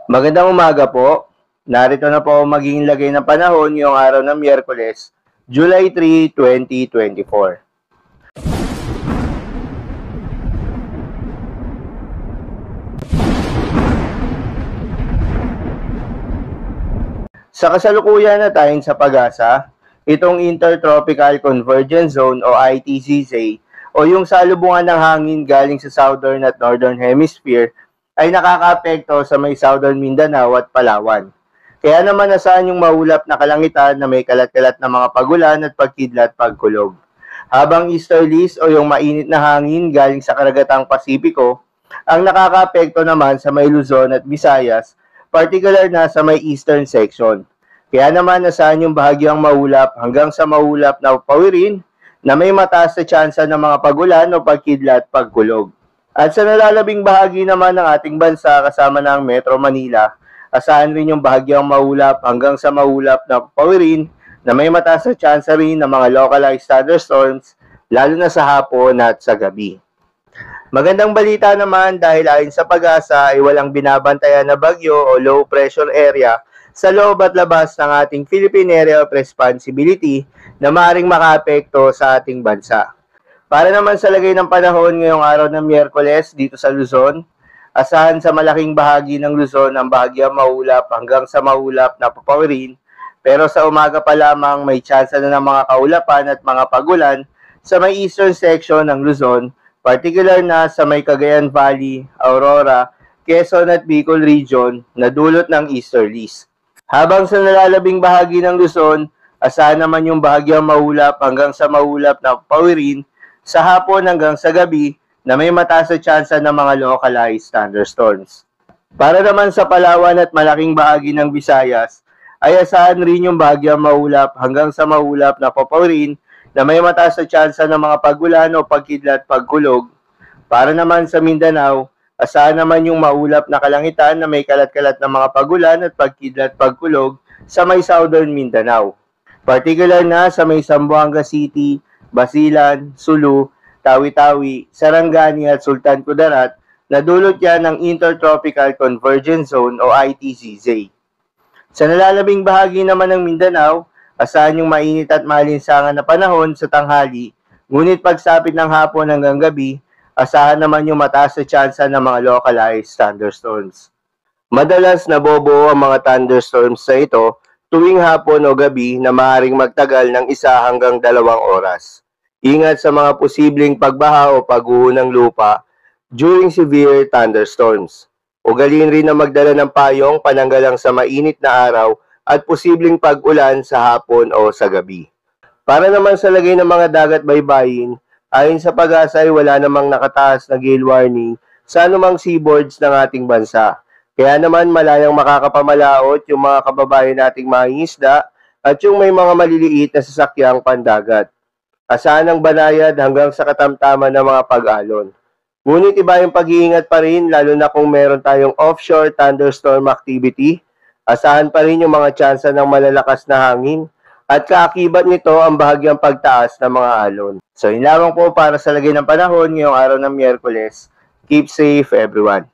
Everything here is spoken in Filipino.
Magandang umaga po. Narito na po ako magiging lagay ng panahon ngayong araw ng Miyerkules, July 3, 2024. Sa kasalukuyan na tayo sa pag-asa, itong Intertropical Convergence Zone o ITCZ o yung salubungan ng hangin galing sa Southern at Northern Hemisphere ay nakakaapekto sa may Southern Mindanao at Palawan. Kaya naman nasaan yung maulap na kalangitan na may kalat-kalat na mga pagulan at pagkidlat pagkulog. Habang easterlies o yung mainit na hangin galing sa karagatang Pasipiko ang nakakaapekto naman sa may Luzon at Visayas, particular na sa may eastern section. Kaya naman nasaan yung bahagyang maulap hanggang sa maulap na pawirin na may mataas na tsansa ng mga pagulan o pagkidlat pagkulog. At sa nalalabing bahagi naman ng ating bansa kasama ng Metro Manila, asahan rin yung bahagyang maulap hanggang sa maulap na pawirin na may mataas na tsansa rin ng mga localized thunderstorms lalo na sa hapon at sa gabi. Magandang balita naman dahil ayon sa pag-asa ay walang binabantayan na bagyo o low pressure area sa loob at labas ng ating Philippine Area of Responsibility na maaaring makaapekto sa ating bansa. Para naman sa lagay ng panahon ngayong araw ng Miyerkules dito sa Luzon, asahan sa malaking bahagi ng Luzon ang bahagyang maulap hanggang sa maulap na papawirin, pero sa umaga pa lamang may tsansa na ng mga kaulapan at mga pagulan sa may eastern section ng Luzon, particular na sa may Cagayan Valley, Aurora, Quezon at Bicol region na dulot ng easterlies. Habang sa nalalabing bahagi ng Luzon, asahan naman yung bahagyang maulap hanggang sa maulap na pawirin sa hapon hanggang sa gabi na may mataas na tsansa ng mga localized thunderstorms. Para naman sa Palawan at malaking bahagi ng Visayas, ay asahan rin yung bahagyang maulap hanggang sa maulap na papawirin na may mataas na tsansa ng mga pagulan o pagkidlat pagkulog. Para naman sa Mindanao, asahan naman yung maulap na kalangitan na may kalat-kalat na mga pagulan at pagkidlat pagkulog sa may Southern Mindanao. Particular na sa may Zamboanga City, Basilan, Sulu, Tawi-Tawi, Sarangani at Sultan Kudarat na dulot yan ng Intertropical Convergence Zone o ITCZ. Sa nalalabing bahagi naman ng Mindanao, asahan yung mainit at malinsangan na panahon sa tanghali, ngunit pagsapit ng hapon hanggang gabi, asahan naman yung mataas na tsansa ng mga localized thunderstorms. Madalas nabobuo ang mga thunderstorms sa ito tuwing hapon o gabi na maaaring magtagal ng 1 hanggang 2 oras. Ingat sa mga posibleng pagbaha o pagguho ng lupa during severe thunderstorms. Ugaliin rin na magdala ng payong pananggalang sa mainit na araw at posibleng pag-ulan sa hapon o sa gabi. Para naman sa lagay ng mga dagat baybayin, ayon sa pag-asa ay wala namang nakataas na gale warning sa anumang seaboards ng ating bansa. Kaya naman malayang makakapamalaot yung mga kababayan nating mangingisda at yung may mga maliliit na sasakyang pandagat. Asahan ang banayad hanggang sa katamtaman ng mga pag-alon. Ngunit iba yung pag-iingat pa rin lalo na kung meron tayong offshore thunderstorm activity. Asahan pa rin yung mga tsansa ng malalakas na hangin at kaakibat nito ang bahagyang pagtaas ng mga alon. So yun lamang po para sa lagay ng panahon ngayong araw ng Miyerkules. Keep safe everyone.